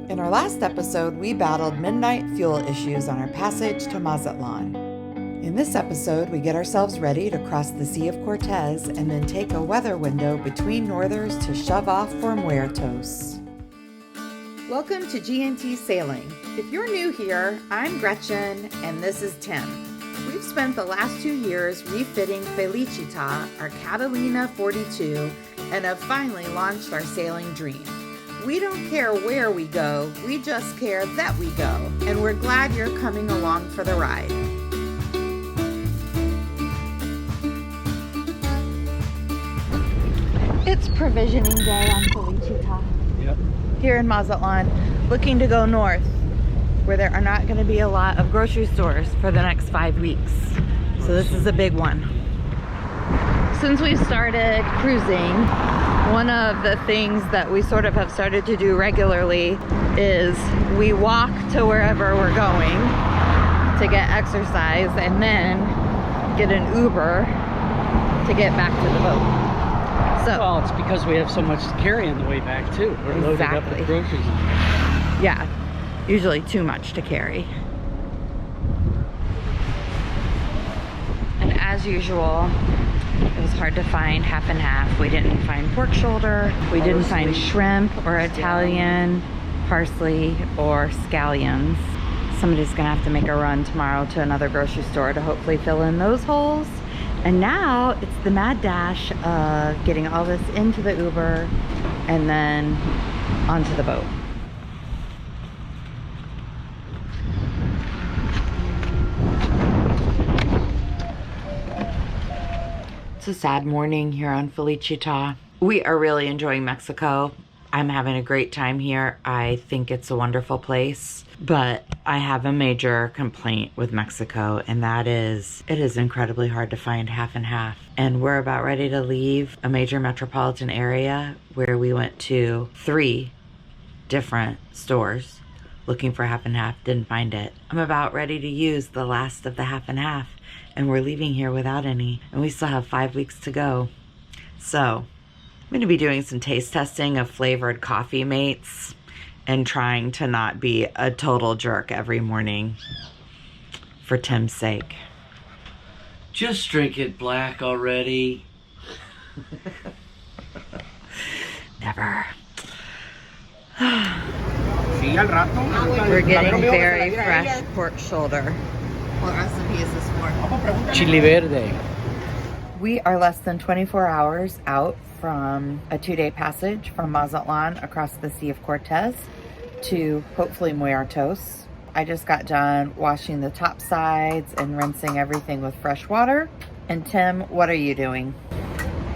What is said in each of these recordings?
In our last episode, we battled midnight fuel issues on our passage to Mazatlan. In this episode, we get ourselves ready to cross the Sea of Cortez and then take a weather window between northers to shove off for Muertos. Welcome to G&T Sailing. If you're new here, I'm Gretchen and this is Tim. We've spent the last 2 years refitting Felicita, our Catalina 42, and have finally launched our sailing dream. We don't care where we go, we just care that we go, and we're glad you're coming along for the ride. It's provisioning day on Felicita. Yep. Here in Mazatlan, looking to go north, where there are not going to be a lot of grocery stores for the next 5 weeks. So this is a big one. Since we started cruising, one of the things that we sort of have started to do regularly is we walk to wherever we're going to get exercise and then get an Uber to get back to the boat. So, well, it's because we have so much to carry on the way back too. We're loaded up with groceries. Yeah, usually too much to carry. And as usual, it was hard to find half and half. We didn't find pork shoulder. We didn't find shrimp or Italian parsley or scallions. Somebody's gonna have to make a run tomorrow to another grocery store to hopefully fill in those holes. And now it's the mad dash of getting all this into the Uber and then onto the boat. It's a sad morning here on Felicita. We are really enjoying Mexico. I'm having a great time here. I think it's a wonderful place, but I have a major complaint with Mexico, and that is it is incredibly hard to find half and half. And we're about ready to leave a major metropolitan area where we went to 3 different stores looking for half and half, didn't find it. I'm about ready to use the last of the half and half, and we're leaving here without any, and we still have 5 weeks to go. So I'm going to be doing some taste testing of flavored coffee mates and trying to not be a total jerk every morning for Tim's sake. Just drink it black already. Never. We're getting very fresh pork shoulder. What recipe is this for? Chili verde. We are less than 24 hours out from a 2-day passage from Mazatlan across the Sea of Cortez to hopefully Muertos. I just got done washing the top sides and rinsing everything with fresh water. And Tim, what are you doing?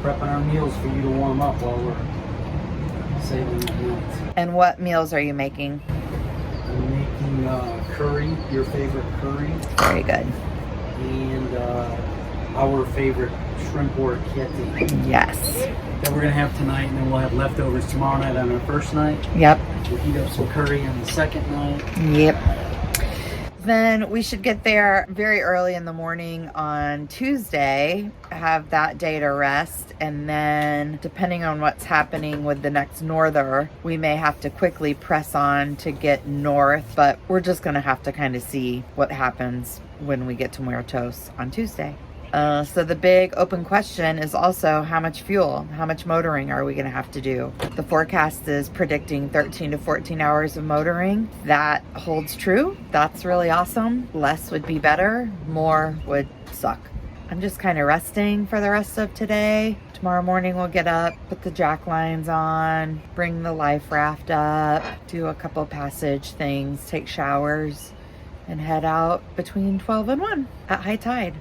Prepping our meals for you to warm up while we're sailing the night. And what meals are you making? I'm making curry, your favorite curry. Very good. And our favorite shrimp orchetti. Yes. That we're gonna have tonight, and then we'll have leftovers tomorrow night on our first night. Yep. We'll heat up some curry on the second night. Yep. Then we should get there very early in the morning on Tuesday, have that day to rest, and then depending on what's happening with the next norther, we may have to quickly press on to get north, but we're just gonna have to kind of see what happens when we get to Muertos on Tuesday. So the big open question is also how much fuel, how much motoring are we going to have to do? The forecast is predicting 13 to 14 hours of motoring. That holds true. That's really awesome. Less would be better. More would suck. I'm just kind of resting for the rest of today. Tomorrow morning we'll get up, put the jack lines on, bring the life raft up, do a couple passage things, take showers, and head out between 12 and 1 at high tide.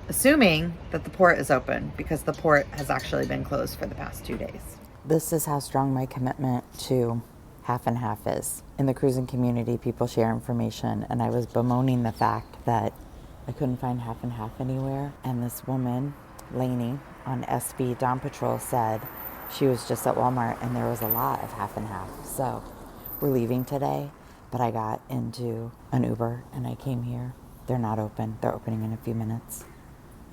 Assuming that the port is open, because the port has actually been closed for the past 2 days. This is how strong my commitment to half and half is. In the cruising community, people share information, and I was bemoaning the fact that I couldn't find half and half anywhere. And this woman, Lainey, on SB Dawn Patrol said she was just at Walmart and there was a lot of half and half. So we're leaving today, but I got into an Uber and I came here. They're not open. They're opening in a few minutes.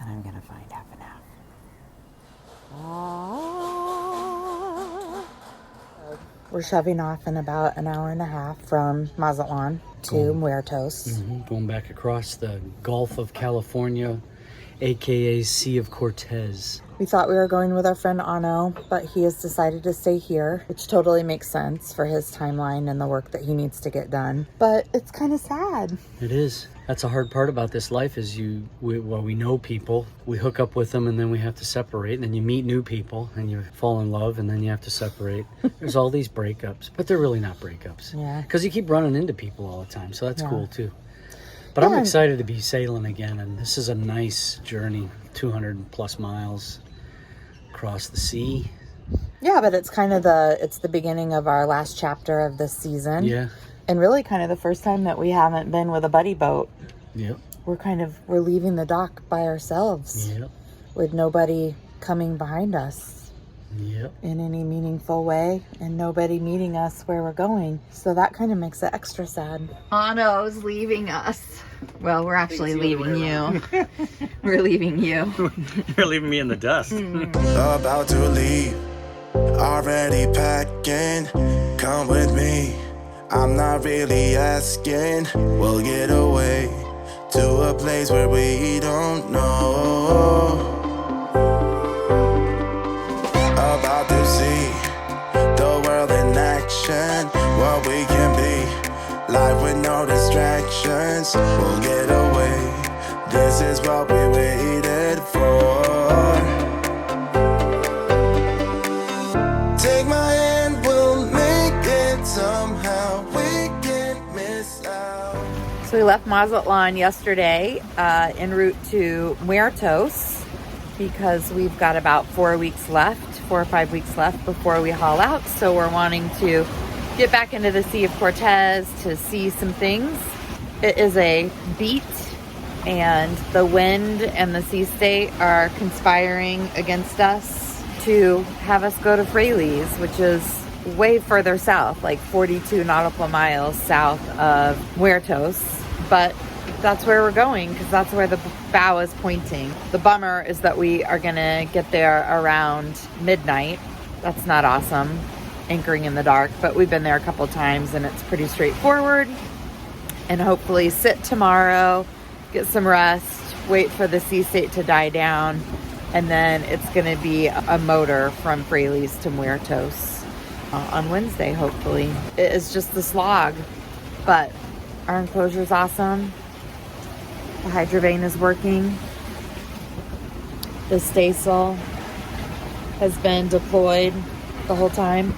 And I'm gonna find half and half. We're shoving off in about an hour and a half from Mazatlan to Muertos. Going back across the Gulf of California, aka Sea of Cortez. We thought we were going with our friend Ano, but he has decided to stay here, which totally makes sense for his timeline and the work that he needs to get done. But it's kind of sad. It is. That's a hard part about this life is we know people, we hook up with them, and then we have to separate, and then you meet new people and you fall in love, and then you have to separate. There's all these breakups, but they're really not breakups. Yeah. Because you keep running into people all the time, so that's cool too. But I'm excited to be sailing again, and this is a nice journey, 200 plus miles across the sea. Yeah, but it's kind of the beginning of our last chapter of this season. Yeah. And really kind of the first time that we haven't been with a buddy boat. Yep. We're leaving the dock by ourselves. Yep. With nobody coming behind us. Yep. In any meaningful way, and nobody meeting us where we're going. So that kind of makes it extra sad. Ano's leaving us. Well, we're actually leaving you. We're leaving you. You're leaving me in the dust. About to leave, already packing. Come with me, I'm not really asking. We'll get away to a place where we don't know. About to see the world in action, what we can be, life with no distractions. We'll get away, this is what we waited for. Take my hand, we'll make it somehow, we can't miss out. So we left Mazatlan yesterday en route to Muertos because we've got about 4 or 5 weeks left before we haul out. So we're wanting to get back into the Sea of Cortez to see some things. It is a beat, and the wind and the sea state are conspiring against us to have us go to Fraley's, which is way further south, like 42 nautical miles south of Muertos. But that's where we're going because that's where the bow is pointing. The bummer is that we are gonna get there around midnight. That's not awesome, anchoring in the dark, but we've been there a couple times and it's pretty straightforward. And hopefully sit tomorrow, get some rest, wait for the sea state to die down, and then it's gonna be a motor from Fraley's to Muertos on Wednesday, hopefully. It is just the slog, but our enclosure is awesome. The hydrovane is working. The staysail has been deployed the whole time.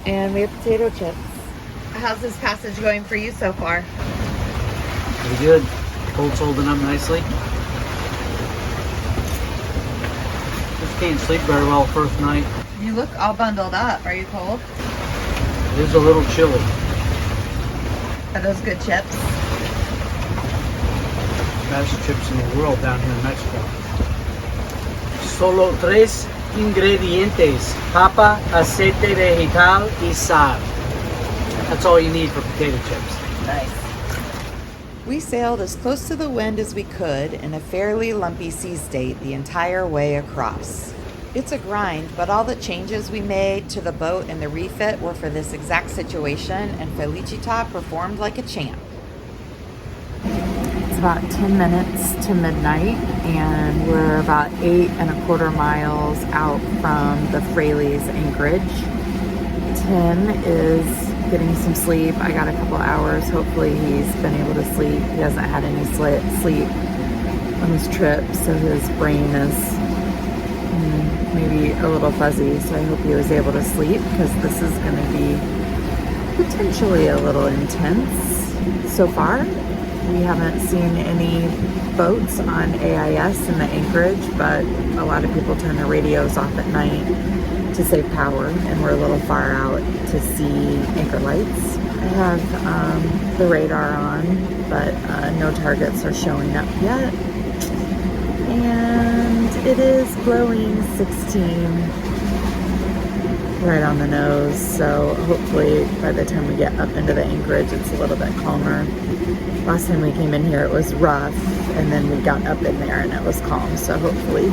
And we have potato chips. How's this passage going for you so far? Pretty good. Cold's holding up nicely. Just can't sleep very well first night. You look all bundled up. Are you cold? It is a little chilly. Are those good chips? Best chips in the world down here in Mexico. Solo tres ingredientes: papa, aceite vegetal, y sal. That's all you need for potato chips. Nice. We sailed as close to the wind as we could in a fairly lumpy sea state the entire way across. It's a grind, but all the changes we made to the boat and the refit were for this exact situation, and Felicita performed like a champ. It's about 10 minutes to midnight, and we're about 8.25 miles out from the Fraley's anchorage. Tim is getting some sleep. I got a couple hours. Hopefully he's been able to sleep. He hasn't had any sleep on his trip, so his brain is maybe a little fuzzy. So I hope he was able to sleep, because this is going to be potentially a little intense. So far, we haven't seen any boats on AIS in the anchorage, but a lot of people turn their radios off at night to save power, and we're a little far out to see anchor lights. I have the radar on, but no targets are showing up yet. And it is blowing 16 right on the nose, so hopefully by the time we get up into the anchorage it's a little bit calmer. Last time we came in here it was rough, and then we got up in there and it was calm, so hopefully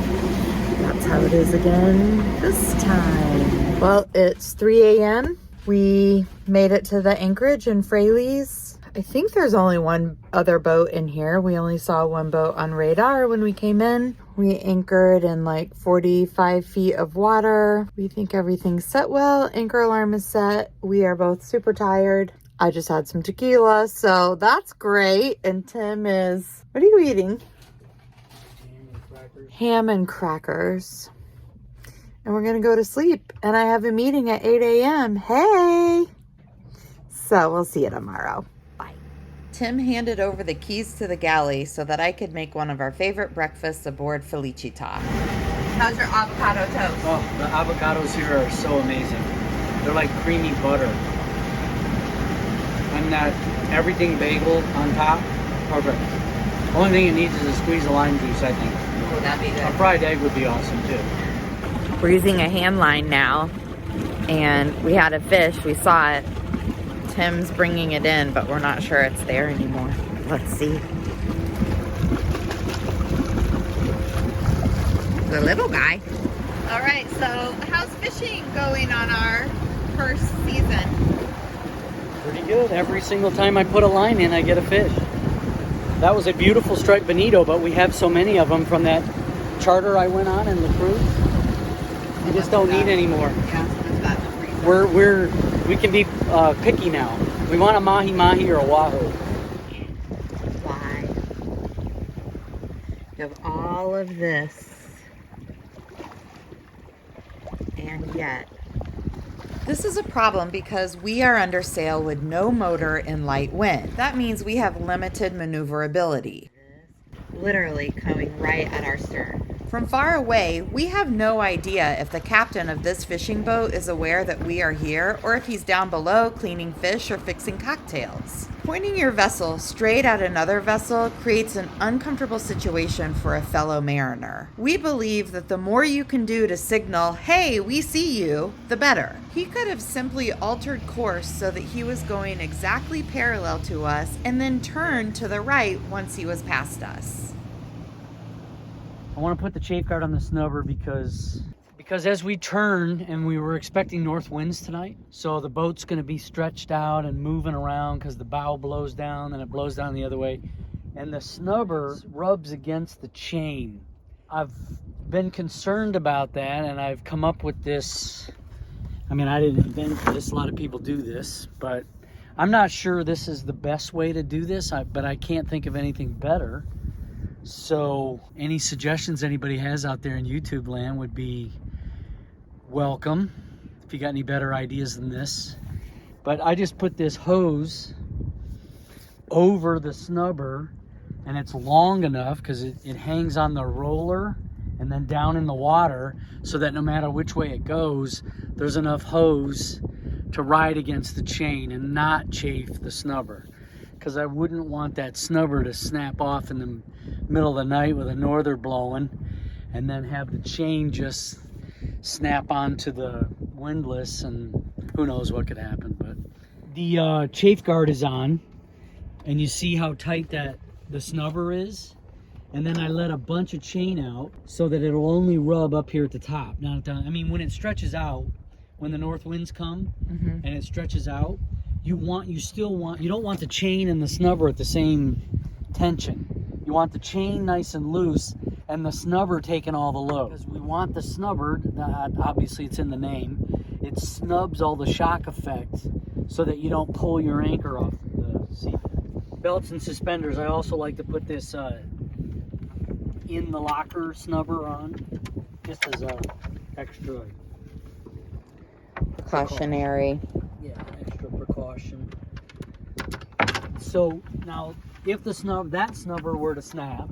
That's how it is again this time. Well, it's 3 a.m. We made it to the anchorage in Fraley's. I think there's only one other boat in here. We only saw one boat on radar when we came in. We anchored in like 45 feet of water. We think everything's set well. Anchor alarm is set. We are both super tired. I just had some tequila, so that's great. And Tim is, what are you eating? Ham and crackers. And we're gonna go to sleep. And I have a meeting at 8 a.m. Hey! So we'll see you tomorrow. Bye. Tim handed over the keys to the galley so that I could make one of our favorite breakfasts aboard Felicita. How's your avocado toast? Oh, the avocados here are so amazing. They're like creamy butter. And that everything bagel on top, perfect. Only thing it needs is a squeeze of lime juice, I think. Oh, that'd be good. A fried egg would be awesome too. We're using a hand line now, and we had a fish. We saw it. Tim's bringing it in, but we're not sure it's there anymore. Let's see. The little guy. All right, so how's fishing going on our first season? Pretty good. Every single time I put a line in, I get a fish. That was a beautiful striped bonito, but we have so many of them from that charter I went on in the cruise. We just don't need any more. Yeah, We can be picky now. We want a mahi-mahi or a wahoo. Why? You have all of this, and yet this is a problem because we are under sail with no motor and light wind. That means we have limited maneuverability. Literally coming right at our stern. From far away, we have no idea if the captain of this fishing boat is aware that we are here or if he's down below cleaning fish or fixing cocktails. Pointing your vessel straight at another vessel creates an uncomfortable situation for a fellow mariner. We believe that the more you can do to signal, "Hey, we see you," the better. He could have simply altered course so that he was going exactly parallel to us and then turned to the right once he was past us. I want to put the chafe guard on the snubber because as we turn, and we were expecting north winds tonight, so the boat's going to be stretched out and moving around because the bow blows down and it blows down the other way, and the snubber rubs against the chain. I've been concerned about that, and I've come up with this. I mean, I didn't invent this. A lot of people do this, but I'm not sure this is the best way to do this, but I can't think of anything better. So any suggestions anybody has out there in YouTube land would be welcome, if you got any better ideas than this. But I just put this hose over the snubber, and it's long enough because it hangs on the roller and then down in the water, so that no matter which way it goes, there's enough hose to ride against the chain and not chafe the snubber. Because I wouldn't want that snubber to snap off in the middle of the night with a norther blowing and then have the chain just snap onto the windlass, and who knows what could happen. But the chafe guard is on, and you see how tight that the snubber is, and then I let a bunch of chain out so that it'll only rub up here at the top, not down. I mean, when it stretches out, when the north winds come and it stretches out, you don't want the chain and the snubber at the same tension. You want the chain nice and loose and the snubber taking all the load. Because we want the snubber, obviously it's in the name, it snubs all the shock effect so that you don't pull your anchor off the seabed. Belts and suspenders, I also like to put this in the locker snubber on, just as a extra Cautionary. Yeah, extra precaution. So now, if that snubber were to snap,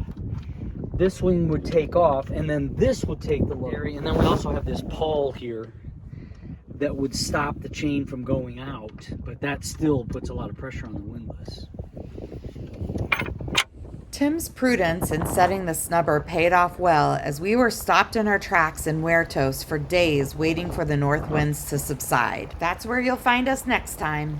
this one would take off, and then this would take the load. And then we also have this pawl here that would stop the chain from going out, but that still puts a lot of pressure on the windlass. Tim's prudence in setting the snubber paid off well, as we were stopped in our tracks in Huertos for days waiting for the north winds to subside. That's where you'll find us next time.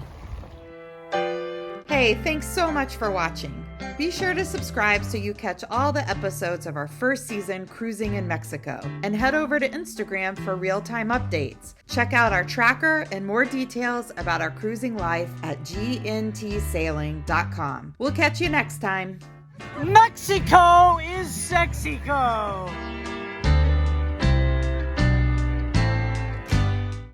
Hey, thanks so much for watching. Be sure to subscribe so you catch all the episodes of our first season cruising in Mexico. And head over to Instagram for real-time updates. Check out our tracker and more details about our cruising life at gntsailing.com. We'll catch you next time. Mexico is Sexico!